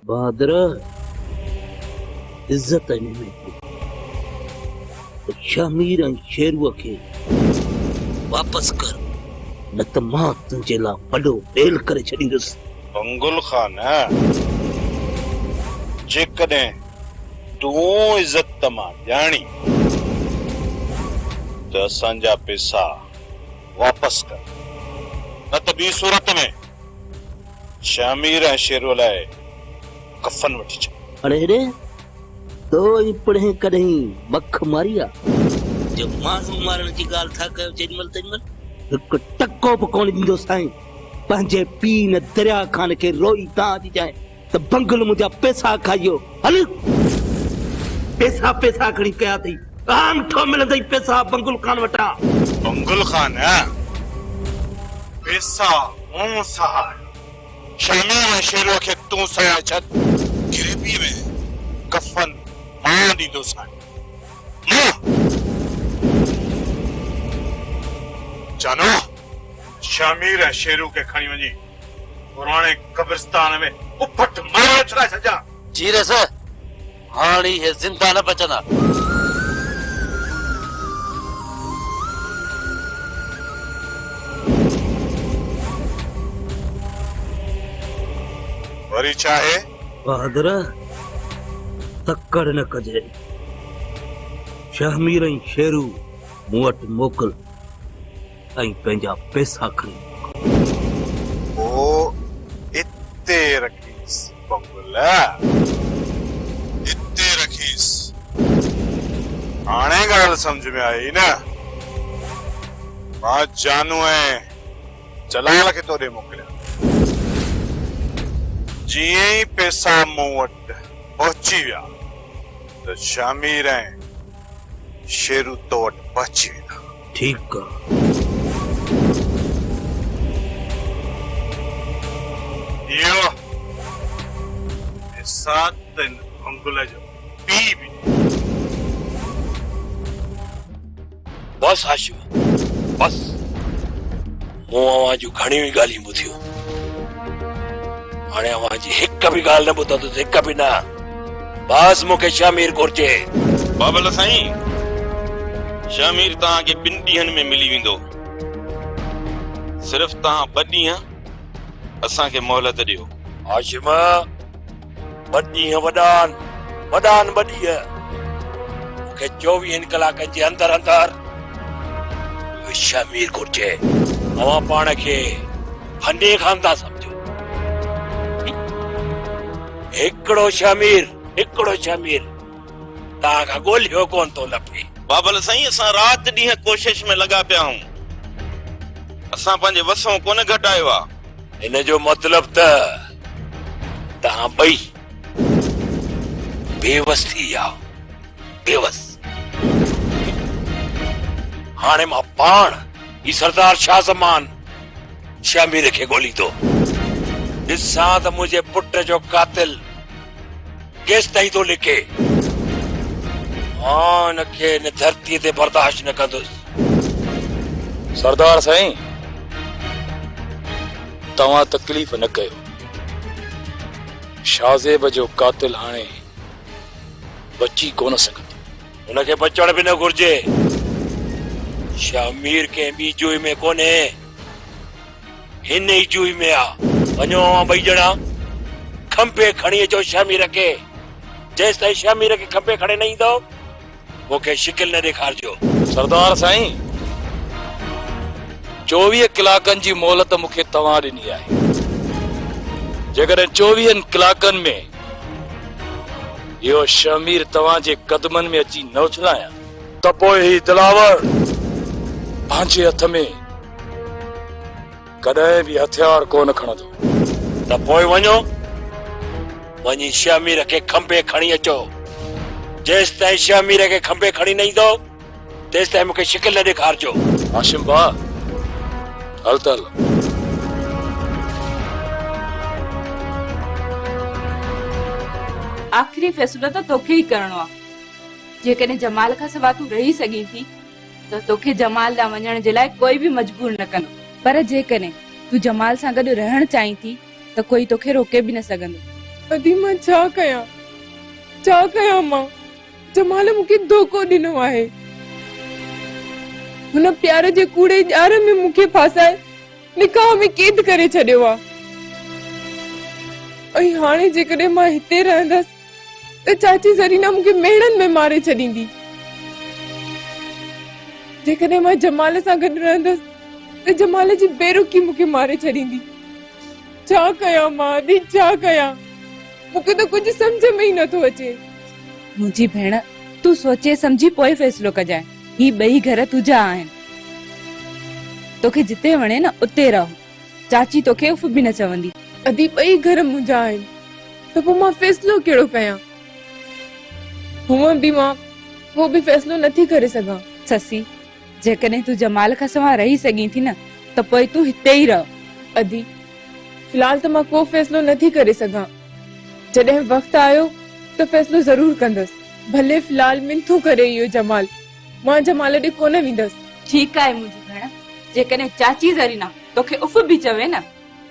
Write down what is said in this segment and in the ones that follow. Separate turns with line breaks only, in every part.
बहादुर इज्जत में शमीर ऐं शेरुअ खे वापस कर, न त मां तुंहिंजे लाइ वॾो बेल करे छॾींदुसि।
बंगुल खान, जेकॾहिं तूं इज्जत मां ॼाणी त असांजा पैसा वापस कर, न त ॿी सूरत में शमीर ऐं शेरुअ लाइ कफन वठी अच।
अरे रे तो ही पढ़े कॾहिं मख मारी आहे जो माण्हू मारण जी ॻाल्हि था कयो जेॾीमहिल तेॾीमहिल हिकु टको बि कोन ॾींदो साईं। पंहिंजे पीउ न दरिया खान खे रोई तव्हां थी जाए त बंगुल मुंहिंजा पैसा खाइयो। हल पैसा पैसा खणी कया अथई, आंठो मिलंदई पैसा बंगुल खान वटां।
बंगुल खान पैसा मूं सां शमीर ऐं शेरुअ खे तूं सया छॾ, गिरबी में कफन मां ॾींदो साईं। जानो शमीर ऐं शेरू खे खणी वञी पुराणे कब्रिस्तान में उपट मारे छॾाए छॾियां।
जी रस हाणे हे ज़िंदा न बचंदा।
वरी चाहे
बहादुर तकड़ न कजे, शमीर ऐं शेरू मूं वटि मोकिल ऐं पंहिंजा पैसा खणी।
ओ इते रखीस बंगुल, इते रखीस। हाणे ॻाल्हि समझ में आई न? मां जानू ऐं जलाल खे तोॾे मोकिलिया। जीअं ई पैसा मूं वटि पहुची विया त शमीर ऐं शेरू तो वटि पहुची वेंदा।
ठीकु आहे।
इहो पैसा तिन बंगुल जो पीउ बि।
बस हाशिम बस, मूं अवां जूं घणियूं ई ॻाल्हियूं ॿुधियूं, हाणे अवां जी हिकु बि ॻाल्हि न ॿुधंदुसि, हिकु बि न। बस मूंखे शमीर घुर्जे।
बाबल साईं, शमीर तव्हांखे 2 ॾींहनि में मिली वेंदो। सिर्फ़ तव्हां 2 ॾींहं असांखे मोहलत ॾियो।
हाशिम 2 ॾींहं वॾान 2 ॾींहं, मूंखे 24 कलाकनि जे अंदर अंदर शमीर घुर्जे। अवां पाण खे फंडे खान था समझो। हिकिड़ो शमीर तव्हां खां ॻोल्हियो कोन थो लभे।
बाबल साईं, असां राति ॾींहं कोशिश में लॻा पिया आहियूं, असां पंहिंजे वसों कोन घटायो आहे।
इन जो मतलब त तव्हां ॿई बेवस थी विया, बेवस। हाणे मां पाण ही सरदार शाह ज़मान शमीर खे ॻोल्ही थो ॾिसां त मुंहिंजे पुट जो कातिल केस ताईं थो लिखे। हाँ नखे न धरती ते बर्दाश्त न कंदुसि।
सरदार साईं, तव्हां तकलीफ़ न कयो। शाहज़ेब जो कातिल हाणे बची कोन सघंदो।
उनखे बचण बि न घुर्जे। शमीर के ॿी जुई में कोन्हे, हिन ई जुई में आ। वञो 2 ॼणा खंबे खणी अचो शमीर खे। जेसि ताईं शमीर खे खंबे खणे न ईंदो मूंखे शिकिल न ॾेखारिजो।
सरदार साईं, 24 कलाकनि जी मोहलत मूंखे तव्हां ॾिनी आहे। जेकॾहिं 24 कलाकनि में इहो शमीर तव्हां जे कदमनि में अची न उछलायां त पोइ ही दिलावर पंहिंजे हथ में कॾहिं बि हथियार कोन खणंदो।
त पोइ वञी शमीर खे खंबे खणी अचो। जेसि ताईं शमीर खे खंबे खणी न ईंदो तेसि ताईं मूंखे शिकिल न ॾेखारिजो।
हाशिम भाउ, हल त हल।
आखिरी फैसलो तो तोखे ही करणो आहे। जेकॾहिं जमाल खां सवाइ तूं रही सघीं थी त तोखे जमाल ॾांहुं वञण जे लाइ कोई बि मजबूर न कंदो। पर जेकॾहिं तूं जमाल सां गॾु रहण चाहीं थी त कोई तोखे रोके बि न सघंदो।
अदी मां छा कयां मां? जमाल मूंखे धोखो ॾिनो आहे। हुन प्यार जे कूड़े ॼार में मूंखे फासाए निकाह में कैद करे छॾियो आहे। ऐं हाणे जेकॾहिं मां हिते रहंदसि त चाची ज़रीना मूंखे मेड़नि में मारे छॾींदी। जेकॾहिं मां जमाल सां गॾु रहंदसि त जमाल जी बेरुखी मूंखे मारे छॾींदी। छा कयां मां अदी, छा कयां? मूंखे त कुझु सम्झ में ई नथो अचे।
मुंहिंजी भेण, तूं सोचे समझी पोइ फैसलो कजाए। ही ॿई घर तुंहिंजा आहिनि। तोखे जिते वणे न उते रहो। चाची तोखे उफ बि न चवंदी।
अदी ॿई घर मुंहिंजा आहिनि त पोइ मां फैसलो कहिड़ो कयां? मां को बि फैसलो नथी करे सघां।
ससी, जेकॾहिं तूं जमाल खां सवाइ रही सघीं थी न त पोइ तूं हिते ई रह।
अदी फिलहाल त मां को फैसलो नथी करे सघां। जॾहिं वक़्तु आयो त फैसलो ज़रूर कंदसि। भले फिलहाल मिंथू करे इहो जमाल, मां जमाल ॾे कोन वेंदसि।
ठीकु आहे मुंहिंजी भेण, जेकॾहिं चाची ज़रीना तोखे उफ बि चवे न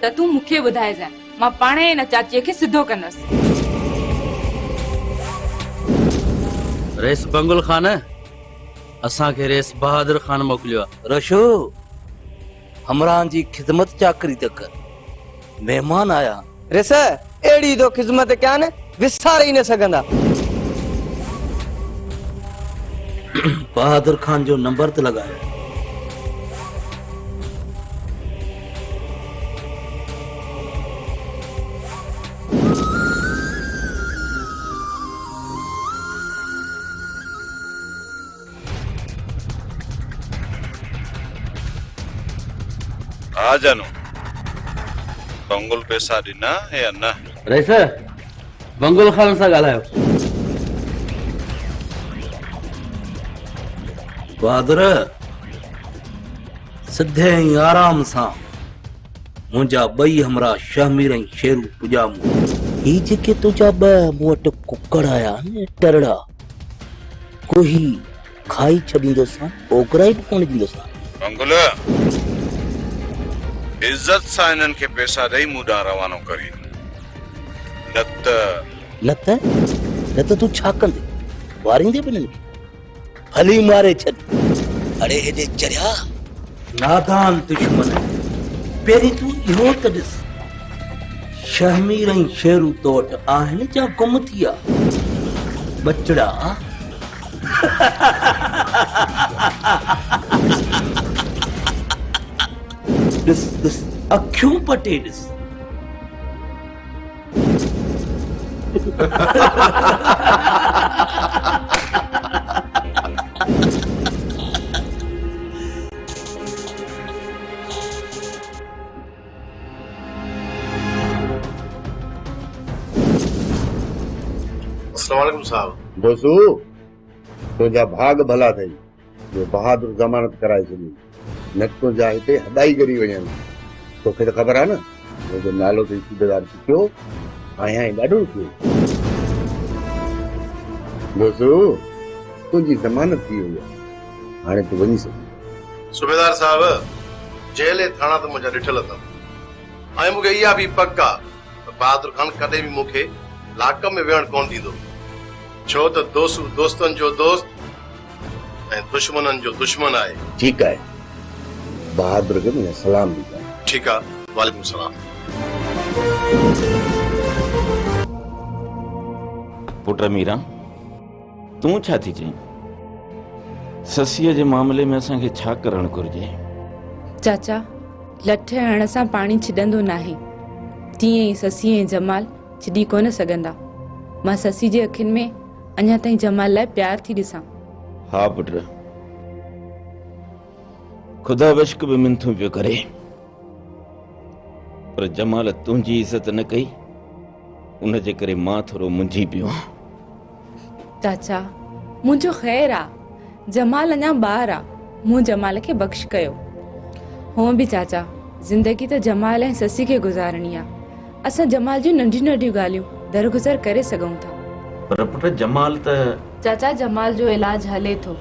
त तूं मूंखे ॿुधाइजांइ। मां पाणे हिन चाचीअ खे सिधो कंदसि।
रेस बंगुल खान असांखे रेस बहादुर खान मोकिलियो आहे। रशो, हमरान जी खिदमत चाकरी त कर। मेहमान आया।
रेस एड़ी तो खिदमत क्या ने विसार ही न सघंदा।
बहादुर खान जो नंबर त लॻायो।
आ जानू बंगुल पैसा ॾिना या न?
रेस बंगुल खान सां ॻाल्हायो। बहादुर, सिधे ऐं आराम सां मुंहिंजा ॿई हमरा शमीर ऐं शेरू पुॼा मूं। ही जेके तुंहिंजा ॿ मूं वटि कुकड़ आया न टरड़ा, कोई खाई छॾींदोसां, ओकरा ई कोन ॾींदोसां।
बंगुल इज्जत सां इन्हनि खे पैसा ॾेई मूं ॾांहुं रवानो करी,
न त तूं छा कंदे? वारींदे बि खे हली मारे छॾ। अड़े हेॾे चरिया नादान दुश्मन। पहिरीं तूं इहो त ॾिस, शमीर ऐं शेरू तो वटि आहिनि जा गुम थी विया बचड़ा। ॾिस अखियूं पटे ॾिस।
अस्सलामुअलैकुम साहब।
दोस्तू, तुंहिंजा भाग भला अथई जो बहादुर ज़मानत कराए छॾी, न तुंहिंजा हिते हदाई करी वञनि। तोखे त ख़बर आहे न, मुंहिंजो नालो अथई सूबेदार चुकियो, आहियां ई ॾाढो थियो। दोस्तू, तुंहिंजी ज़मानत थी वई आहे, हाणे तूं वञी सघीं।
सूबेदार साहब, जेल ऐं थाणा त मुंहिंजा ॾिठल अथव, ऐं मूंखे इहा बि पक आहे त बहादुर खान कॾहिं बि मूंखे लाकअप में वेहण कोन ॾींदो, छो त दोस्तनि जो दोस्त ऐं दुश्मननि जो दुश्मन आहे।
ठीकु आहे, बहादुर खे मुंहिंजा सलाम ॾींदा।
ठीकु आहे, वालेकुम सलाम।
पुट मीरा, तूं छा थी चईं? ससीअ जे मामले में असांखे छा करणु घुरिजे?
चाचा, लठ हण सां पाणी छिॾंदो नाहे, तीअं ई ससी ऐं जमाल छिॾी कोन सघंदा। मां ससी जे अखियुनि में अञा ताईं जमाल लाइ प्यार थी ॾिसां।
हा पुट, खुदा बश्क बि मिंथू पियो करे, पर जमाल तुंहिंजी इज़त न कई, उन जे करे मां थोरो मुंझी पियो।
चाचा, मुंहिंजो ख़ैर आ, जमाल अञा ॿार आ, मूं जमाल खे बख़्श कयो। हूअं बि चाचा, ज़िंदगी त जमाल ऐं ससी खे गुज़ारणी आ। असां जमाल जूं नंढियूं नंढियूं ॻाल्हियूं दरगुज़र करे सघूं था।
पर पुट जमाल त...
चाचा, जमाल जो इलाज हले थो,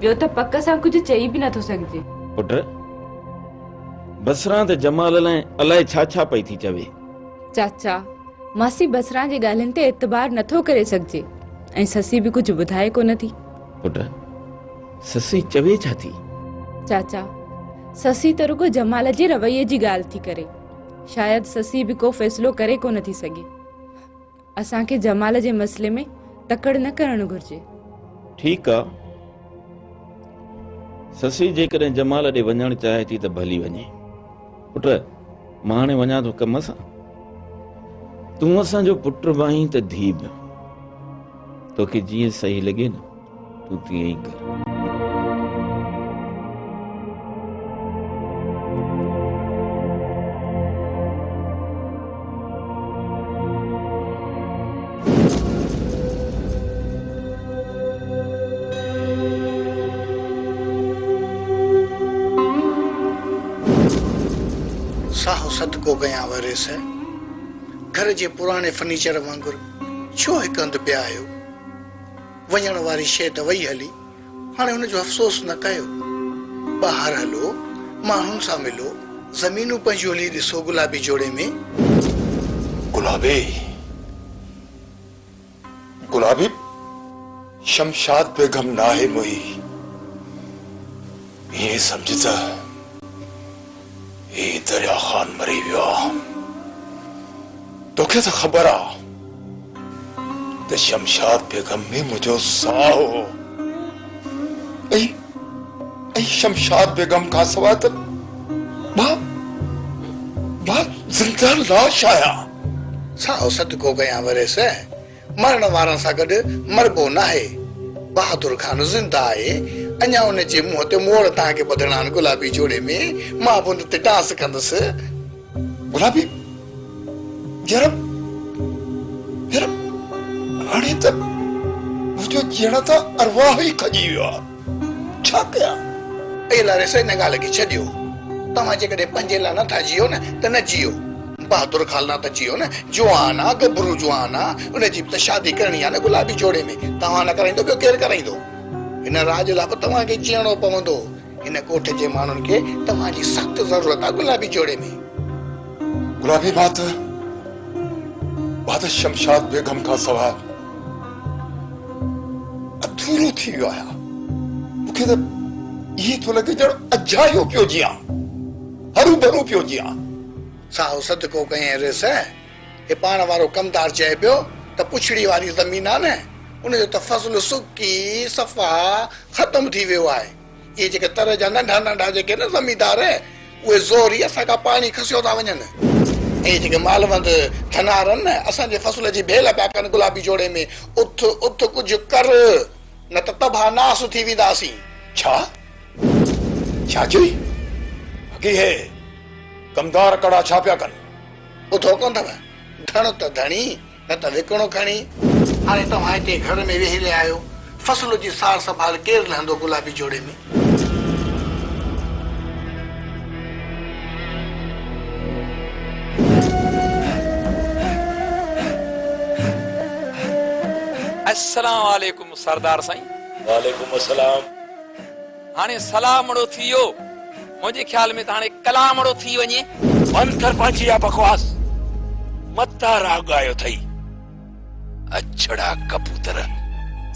ॿियो त पक सां कुझु चई बि नथो सघिजे।
पुट, बसरा त जमाल लाइ अलाए छा छा पई थी चवे।
चाचा, मासी बसरा जी ॻाल्हियुनि ते एतबार नथो करे सघिजे ऐं ससी बि कुझु ॿुधाए कोन थी।
पुट ससी चवे छा थी?
चाचा ससी त रुगो जमाल जे रवैये जी ॻाल्हि थी करे। शायदि ससी बि को फ़ैसिलो करे कोन थी सघे। असांखे जमाल जे मसइले में तकड़ न करणु घुर्जे।
ठीकु आहे, ससी जेकॾहिं जमाल ॾे वञणु चाहे थी त भली वञे। पुट मां हाणे वञा थो कम सां। तूं असांजो पुटु बि आहीं त धीउ बि। तोखे जीअं सही लॻे न तूं तीअं ई कर।
साहो सदको कयां वरे से घर जे पुराणे फर्नीचर वांगुरु छो हिकु हंधि पिया आहियो? वञण वारी शइ त वई हली, हाणे हुनजो अफ़सोस न कयो। ॿाहिरि हलो, माण्हुनि सां मिलो, ज़मीनूं पंहिंजूं हली ॾिसो गुलाबी जोड़े में।
गुलाबी गुलाबी शमशाद बेगम नाहे मुई। ये समझ त ये दरिया खान मरी वियो आहे। तोखे त ख़बर आहे त शमशाद बेगम में मुंहिंजो साह हो ऐं शमशाद बेगम खां सवाइ त मां ज़िंदा लाश आहियां।
साहो सदको कयां वरे से मरण वारनि सां गॾु मरबो नाहे। बहादुर खान ज़िंदा आहे। अञा उन जे मुंहं ते मोड़ तव्हांखे ॿधणा आहिनि गुलाबी जोड़े में। मां बि उन ते डांस कंदुसि।
गुलाबी यार हाणे त मुंहिंजो जीअण त अरवाह ई खॼी वियो आहे। छा कयां?
ए लारे से हिन ॻाल्हि खे छॾियो। तव्हां जेकॾहिं पंजे लाइ नथा जियो न त न जियो। बहादुर खान लाइ त जियो न। जवान आहे, गभरू जवान आहे, उनजी त शादी करणी आहे न गुलाबी जोड़े में। तव्हां न कराईंदो ॿियो केरु कराईंदो? हिन राज लाइ तव्हांखे जीअणो पवंदो। हिन कोठ जे माण्हुनि खे तव्हांजी सख़्त ज़रूरत आहे गुलाबी जोड़े में।
गुलाबी बात शमशाद बेगम खां सवाइ अधूरो थी वियो आहियां। मूंखे त इहे थो लॻे ॼण अजायो पियो जियां, हरू भरू पियो जियां।
साहो सदको कयईं रेस। हे पाण वारो कमदार चए पियो त पुछड़ी वारी ज़मीन आहे न, उनजो त फ़सुलु सुकी सफ़ा ख़तम थी वियो आहे। इहे जेके तर जा नंढा नंढा जेके न ज़मीनदार उहे ज़ोर ई असांखां पाणी खसियो था वञनि। ऐं जेके मालवंद थनार आहिनि न असांजे फ़सुल जी भेल पिया कनि गुलाबी जोड़े में। उथ उथ कुझु कर न त तबाह नास थी वेंदासीं।
छा चई? अॻे हे कमदार कड़ा छा पिया कनि?
ॿुधो कोन अथव? धण त धणी न त विकिणो खणी। हाणे तव्हां हिते घर में वेही रहिया आहियो। फ़सुल जी सार संभाल केरु लहंदो गुलाबी जोड़े में?
अस्सलाम वालेकुम सरदार साईं।
वालेकुम अस्सलाम।
हाणे सलामड़ो थी वियो। मुंहिंजे ख्याल में त हाणे कलामड़ो थी वञे।
बंद कर पंहिंजी या बकवास। मता राग आयो थई। अछड़ा कबूतर।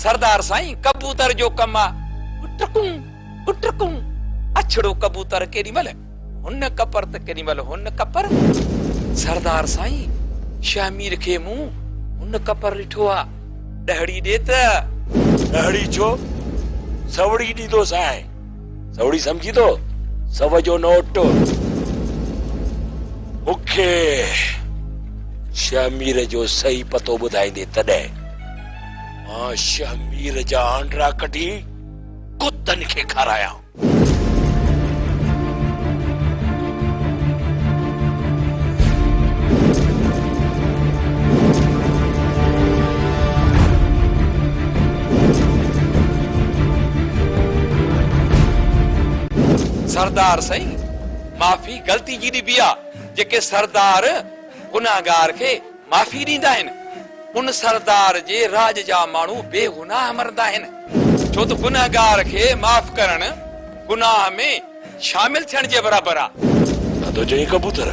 सरदार साईं कबूतर जो कम आहे उटकूं अछड़ो कबूतर केॾी महिल हुन कपर त केॾी महिल हुन कपर। सरदार साईं शामीर खे मूं हुन कपर ॾिठो आहे। ॾहड़ी ॾे त।
ॾहड़ी छो? सवड़ी ॾींदो साए। सवड़ी सम्झी थो? सव जो नोट। मूंखे शामीर जो सही पतो ॿुधाईंदे तॾहिं मां शामीर जा आंडरा कढी कुतनि खे खारायां।
सरदार साईं माफ़ी गलती जी ॾिबी आहे। जेके सरदार गुनाहगार खे माफ़ी ॾींदा आहिनि उन सरदार जे राज जा माण्हू बेगुनाह मरंदा आहिनि। छो त गुनाहगार खे माफ़ करणु गुनाह में शामिल थियण जे बराबरि आहे।
तो चई कबूतर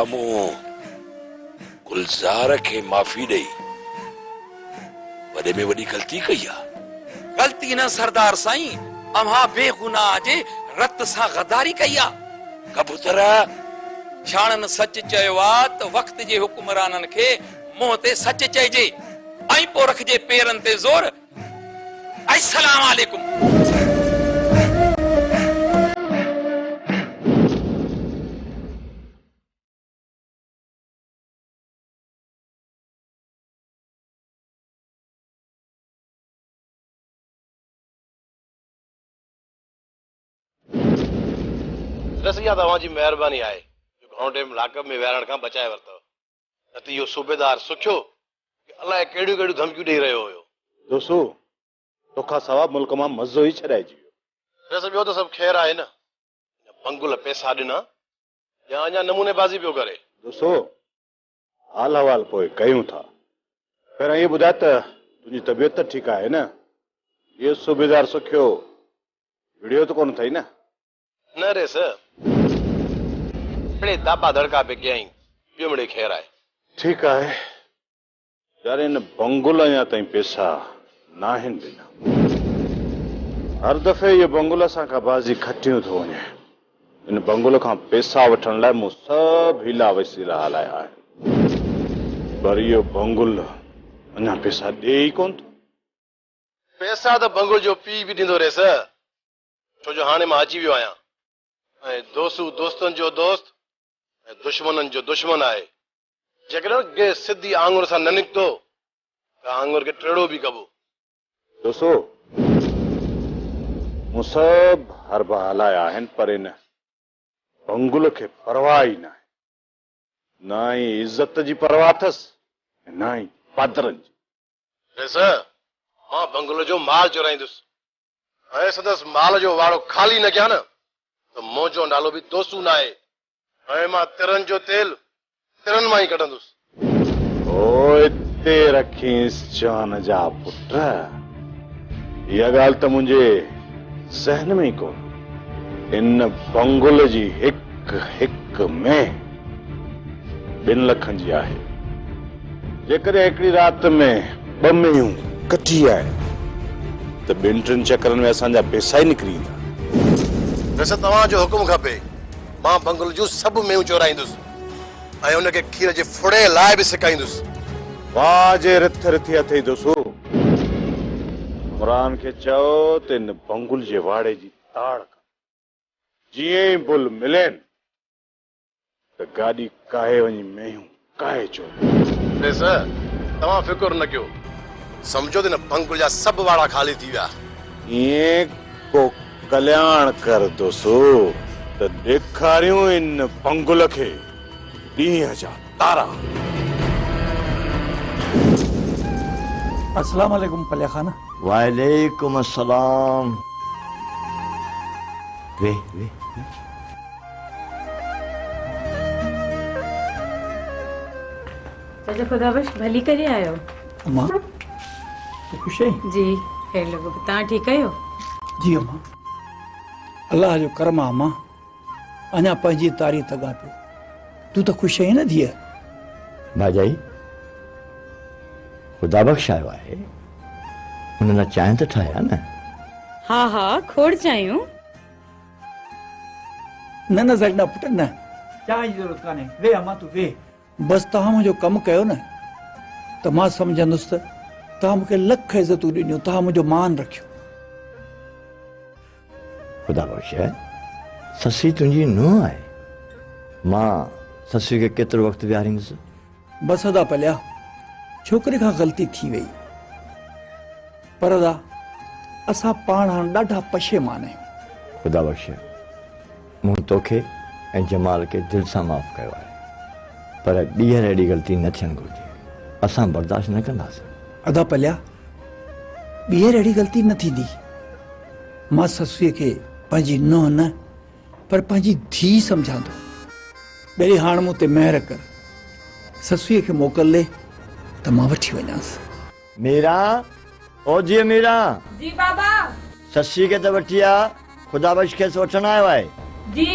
साम्हूं गुलज़ार खे माफ़ी ॾेई वॾे में वॾी ग़लती कई आहे।
गलती न सरदार साईं, अम्हा बेगुनाह जे रत सां गदारी कई आहे।
कबूतर
शाणनि सच चयो आहे त वक़्त जे हुक्मराननि खे मुंहं ते सच चइजे ऐं पोइ रखिजे पेरनि ते ज़ोर। अस्सलाम वालेकुम।
रसिया तव्हांजी महिरबानी आहे जो घणो टाइम लाकअप में वेहारण खां बचाए वरितव। न त इहो सूबेदार सुखियो कि अलाए कहिड़ियूं कहिड़ियूं धमकियूं ॾेई रहियो हुयो।
दोस्तो तोखां सवा मुल्क मां मज़ो ई छॾाइजी वियो।
वैसे ॿियो त सभु ख़ैर आहे न। पंगुल पैसा ॾिना या अञा नमूनेबाज़ी पियो करे?
दोस्तो हाल अहवाल पोइ कयूं था। पहिरियों इहे ॿुधाए त तुंहिंजी तबियत त ठीकु आहे न? इहो सूबेदार सुखियो विड़ियो त कोन अथई न?
न रे सर, बड़े दाबा धड़का पे कयईं, ॿियो मिड़े ख़ैर आहे।
ठीकु आहे यार, इन बंगुल अञा ताईं पैसा नाहिनि ॾिना। हर दफ़े इहो बंगुल सां का बाज़ी खटियूं थो वञे। इन बंगुल खां पैसा वठण लाइ मूं सभु हीला वसीला हलाया आहिनि, पर इहो बंगुल अञा पैसा ॾे ई कोन थो।
पैसा त बंगुल जो पी बि ॾींदो रे सर, छो जो हाणे मां अची वियो आहियां ऐं दोस्तनि जो दोस्त ऐं दुश्मननि जो दुश्मन आहे। जेकॾहिं सिधी आंगुर सां न निकितो त आंगुर खे टेड़ो बि कबो।
दोस्तो मूं सभु हरबा हलाया आहिनि, पर इन बंगुल खे परवाह ई न आहे। न ई इज़त जी परवाह अथसि न ई पादरनि जी।
रे सर, मां बंगुल जो माल चुराईंदुसि ऐं संदसि माल जो वाड़ो खाली न कया न त मुंहिंजो नालो बि दोस्तू न आहे ऐं मां तिरनि जो तेल तिरनि मां ई कढंदुसि।
ओ हिते रखींसि जान जा पुट, इहा ॻाल्हि त मुंहिंजे ज़हन में ई कोन। इन बंगुल जी हिक हिक में 2 लखनि जी आहे। जेकॾहिं हिकिड़ी राति में 2 मेयूं कटी आहे त 2-3 चकरनि में असांजा पैसा ई निकिरी ईंदा।
वैसे तव्हांजो हुकुम खपे, मां बंगुल जूं सभु मेयूं चोराईंदुसि ऐं हुनखे खीर जे फुड़े लाइ बि सिकाईंदुसि।
वाह जे रिथ रिथी अथई दोस्तो। हुकुमरान खे चओ त इन बंगुल जे वाड़े जी ताड़ जीअं ई बुल मिलेनि त गाॾी काहे वञी मेयूं काहे चो।
सर तव्हां फिकुर न कयो, समझो त न बंगुल जा सभु वाड़ा खाली थी विया।
ईअं को कल्याण कर दोस्तो त ॾेखारियूं इन बंगुल खे ॾींहं जा तारा।
अस्सलाम वालेकुम पलिया खाना।
वालेकुम अस्सलाम। वे
चाचा खुदाबश भली करे आयो।
अम्मा तू खुश है?
जी खैर लॻो। तव्हां ठीकु आहियो?
जी अम्मा, अल्लाह जो करम आहे अम्मा, अञा पंहिंजी तारी तॻा पियो। तू त खुश आहीं न धीअ?
भाॼाई ख़ुदा बख़्श आयो आहे, हुन लाइ चांहि त ठाहिया न।
हा हा खोड़ चाहियूं।
न न ज़रना पुट न, चांहि जी ज़रूरत कान्हे। वे अम्मा तू वे, बसि तव्हां मुंहिंजो कमु कयो न त मां सम्झंदुसि त तव्हां मूंखे लख इज़तूं ॾिनियूं, तव्हां मुंहिंजो मान रखियो।
ख़ुदा बख़्श ससी तुंहिंजी नुंहुं आहे, मां ससी खे केतिरो वक़्तु विहारींदुसि।
बसि अदा पलिया, छोकिरे खां ग़लती थी वई, पर अदा असां पाण हाणे ॾाढा पशेमान आहियूं।
ख़ुदा बख़्श मूं तोखे ऐं जमाल खे दिलि सां माफ़ कयो आहे, पर ॿीहर अहिड़ी ग़लती न थियणु घुरिजे। असां बर्दाश्त न कंदासीं।
अदा पलिया, ॿीहर अहिड़ी ग़लती न थींदी। मां ससूअ खे पंहिंजी नुंहुं न पर पंहिंजी धीउ सम्झां थो। ॿेड़ी हाणे मूं ते महिर कर, ससूअ खे मोकिल त मां वठी वञांसि।
मीरा, ओ जी मीरा।
जी बाबा।
ससी खे त वठी आ, ख़ुदा बख़्श खेसि वठणु आयो आहे।
जी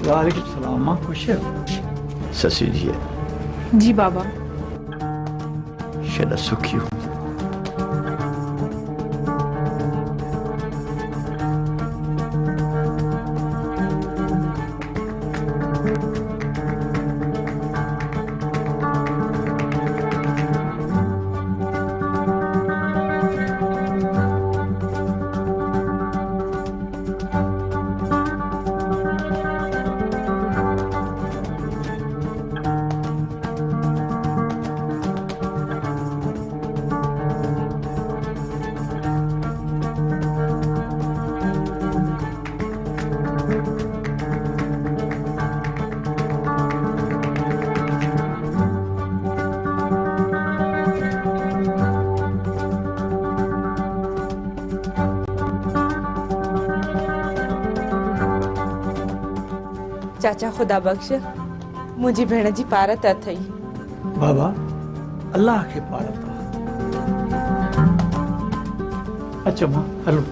वालेकुम सलाम मां खुश आहियो?
ससी जी
जी बाबा।
शेड़ा सुखी हो।
चाचा खुदा बख्श मुंहिंजी भेण जी पारत अथई।
बाबा अल्लाह के पारत अच्छा मां हलो।